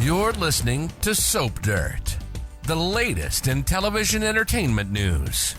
You're listening to Soap Dirt, the latest in television entertainment news.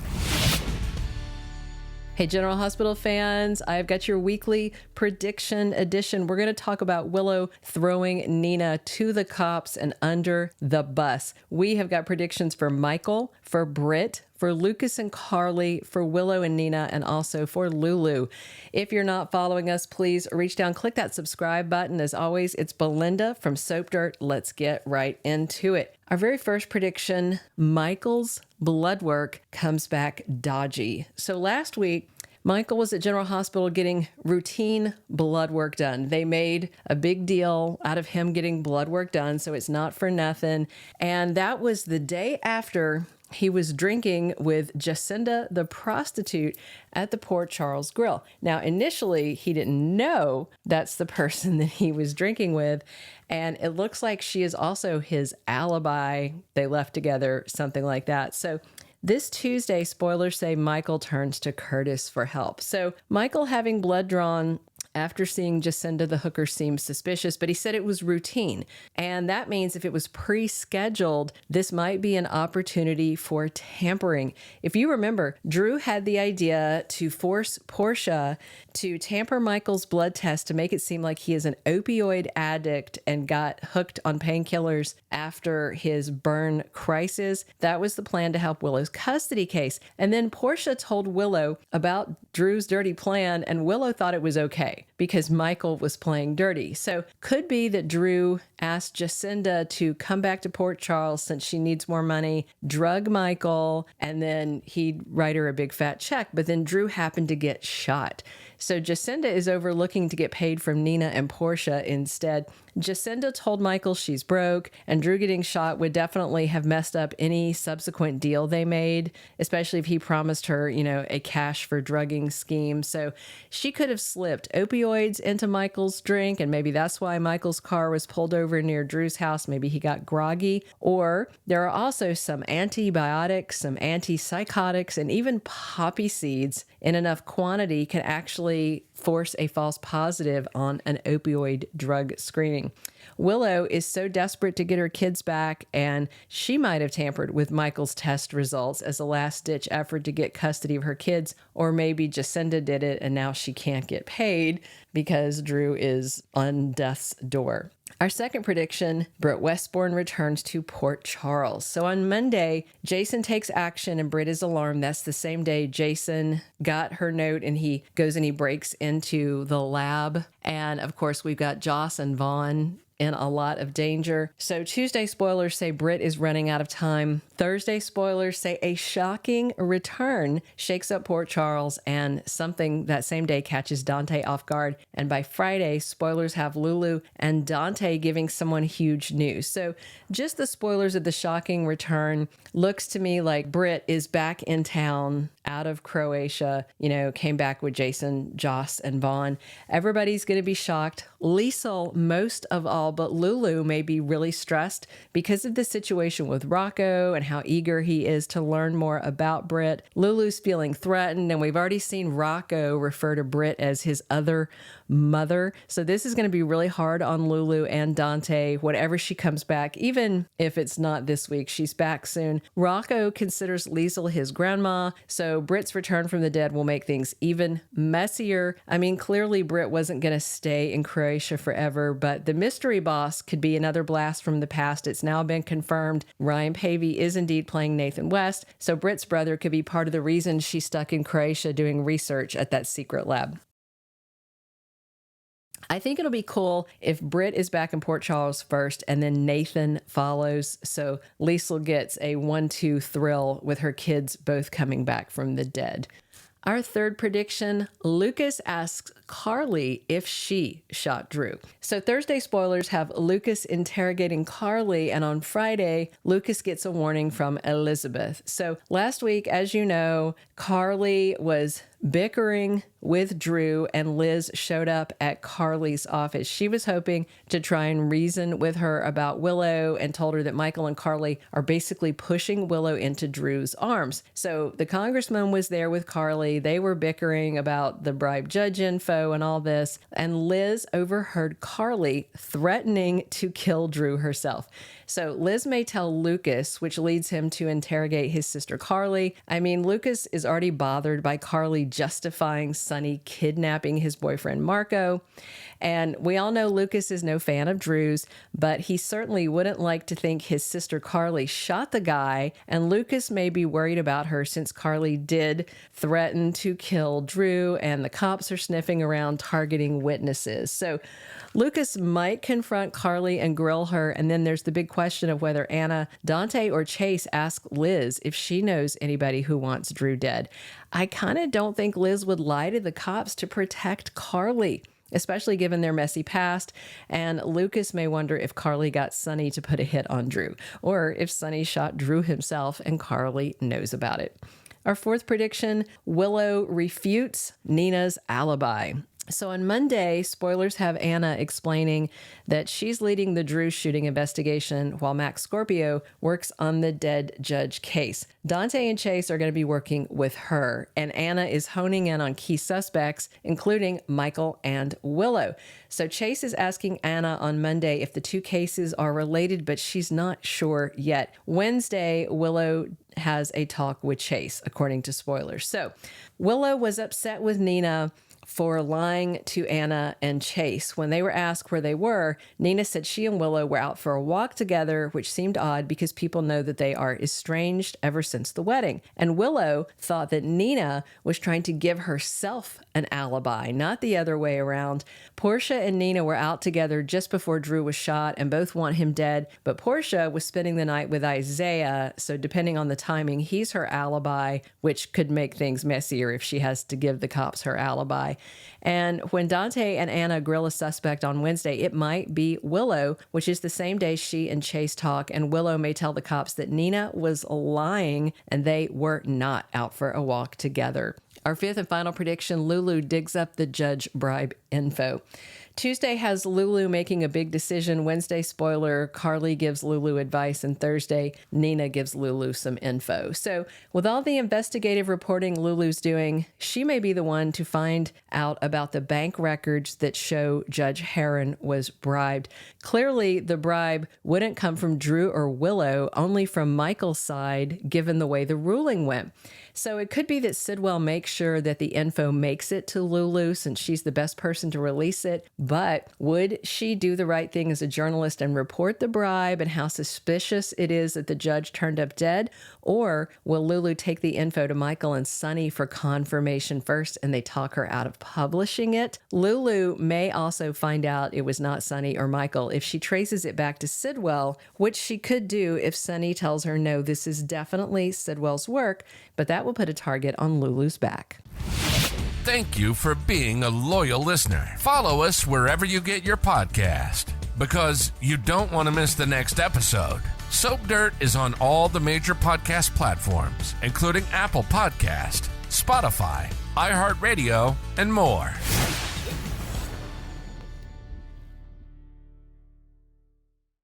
Hey, General Hospital fans, I've got your weekly prediction edition. We're going to talk about Willow throwing Nina to the cops and under the bus. We have got predictions for Michael, for Britt, for Lucas and Carly, for Willow and Nina, and also for Lulu. If you're not following us, please reach down, click that subscribe button. As always, it's Belinda from Soap Dirt. Let's get right into it. Our very first prediction, Michael's blood work comes back dodgy. So last week, Michael was at General Hospital getting routine blood work done. They made a big deal out of him getting blood work done, so it's not for nothing. And that was the day after he was drinking with Jacinda, the prostitute, at the Port Charles Grill. Now, initially, he didn't know that's the person that he was drinking with. And it looks like she is also his alibi. They left together, something like that. So this Tuesday, spoilers say Michael turns to Curtis for help. So Michael having blood drawn after seeing Jacinda the hooker seems suspicious, but he said it was routine. And that means if it was pre-scheduled, this might be an opportunity for tampering. If you remember, Drew had the idea to force Portia to tamper Michael's blood test to make it seem like he is an opioid addict and got hooked on painkillers after his burn crisis. That was the plan to help Willow's custody case. And then Portia told Willow about Drew's dirty plan, and Willow thought it was okay because Michael was playing dirty. So could be that Drew asked Jacinda to come back to Port Charles since she needs more money, drug Michael, and then he'd write her a big fat check. But then Drew happened to get shot. So Jacinda is overlooking to get paid from Nina and Portia instead. Jacinda told Michael she's broke, and Drew getting shot would definitely have messed up any subsequent deal they made, especially if he promised her, a cash for drugging scheme. So she could have slipped opioids into Michael's drink, and maybe that's why Michael's car was pulled over near Drew's house. Maybe he got groggy. Or there are also some antibiotics, some antipsychotics, and even poppy seeds in enough quantity can actually force a false positive on an opioid drug screening. Willow is so desperate to get her kids back, and she might have tampered with Michael's test results as a last-ditch effort to get custody of her kids, or maybe Jacinda did it and now she can't get paid because Drew is on death's door. Our second prediction, Britt Westbourne returns to Port Charles. So on Monday, Jason takes action and Britt is alarmed. That's the same day Jason got her note and he goes and he breaks into the lab. And of course, we've got Joss and Vaughn in a lot of danger. So Tuesday spoilers say Britt is running out of time. Thursday spoilers say a shocking return shakes up Port Charles, and something that same day catches Dante off guard. And by Friday, spoilers have Lulu and Dante giving someone huge news. So just the spoilers of the shocking return looks to me like Britt is back in town out of Croatia, came back with Jason, Joss, and Vaughn. Everybody's going to be shocked. Liesl, most of all, but Lulu may be really stressed because of the situation with Rocco and how eager he is to learn more about Britt. Lulu's feeling threatened, and we've already seen Rocco refer to Britt as his other mother. So this is going to be really hard on Lulu and Dante, whatever she comes back, even if it's not this week, she's back soon. Rocco considers Liesl his grandma, so Britt's return from the dead will make things even messier. I mean, clearly Britt wasn't going to stay in Croatia forever, but the mystery boss could be another blast from the past. It's now been confirmed Ryan Pavey is indeed playing Nathan West, so Britt's brother could be part of the reason she's stuck in Croatia doing research at that secret lab. I think it'll be cool if Britt is back in Port Charles first and then Nathan follows. So Liesl gets a 1-2 thrill with her kids both coming back from the dead. Our third prediction, Lucas asks Carly if she shot Drew. So Thursday spoilers have Lucas interrogating Carly, and on Friday, Lucas gets a warning from Elizabeth. So last week, as you know, Carly was bickering with Drew, and Liz showed up at Carly's office. She was hoping to try and reason with her about Willow and told her that Michael and Carly are basically pushing Willow into Drew's arms. So the congressman was there with Carly. They were bickering about the bribe judge info and all this. And Liz overheard Carly threatening to kill Drew herself. So Liz may tell Lucas, which leads him to interrogate his sister Carly. I mean, Lucas is already bothered by Carly justifying Sonny kidnapping his boyfriend Marco. And we all know Lucas is no fan of Drew's, but he certainly wouldn't like to think his sister Carly shot the guy. And Lucas may be worried about her since Carly did threaten to kill Drew, and the cops are sniffing around targeting witnesses. So Lucas might confront Carly and grill her. And then there's the big question of whether Anna, Dante, or Chase ask Liz if she knows anybody who wants Drew dead. I kind of don't think Liz would lie to the cops to protect Carly, especially given their messy past. And Lucas may wonder if Carly got Sonny to put a hit on Drew, or if Sonny shot Drew himself and Carly knows about it. Our fourth prediction, Willow refutes Nina's alibi. So on Monday, spoilers have Anna explaining that she's leading the Drew shooting investigation while Max Scorpio works on the dead judge case. Dante and Chase are going to be working with her, and Anna is honing in on key suspects, including Michael and Willow. So Chase is asking Anna on Monday if the two cases are related, but she's not sure yet. Wednesday, Willow has a talk with Chase, according to spoilers. So Willow was upset with Nina for lying to Anna and Chase. When they were asked where they were, Nina said she and Willow were out for a walk together, which seemed odd because people know that they are estranged ever since the wedding. And Willow thought that Nina was trying to give herself an alibi, not the other way around. Portia and Nina were out together just before Drew was shot and both want him dead, but Portia was spending the night with Isaiah, so depending on the timing, he's her alibi, which could make things messier if she has to give the cops her alibi. And when Dante and Anna grill a suspect on Wednesday, it might be Willow, which is the same day she and Chase talk, and Willow may tell the cops that Nina was lying and they were not out for a walk together. Our fifth and final prediction, Lulu digs up the judge bribe info. Tuesday has Lulu making a big decision. Wednesday, spoiler, Carly gives Lulu advice. And Thursday, Nina gives Lulu some info. So with all the investigative reporting Lulu's doing, she may be the one to find out about the bank records that show Judge Heron was bribed. Clearly, the bribe wouldn't come from Drew or Willow, only from Michael's side, given the way the ruling went. So it could be that Sidwell makes sure that the info makes it to Lulu since she's the best person to release it. But would she do the right thing as a journalist and report the bribe and how suspicious it is that the judge turned up dead? Or will Lulu take the info to Michael and Sonny for confirmation first and they talk her out of publishing it? Lulu may also find out it was not Sonny or Michael if she traces it back to Sidwell, which she could do if Sonny tells her, no, this is definitely Sidwell's work, but that will put a target on Lulu's back. Thank you for being a loyal listener. Follow us wherever you get your podcast, because you don't want to miss the next episode. Soap Dirt is on all the major podcast platforms, including Apple Podcast, Spotify, iHeartRadio, and more.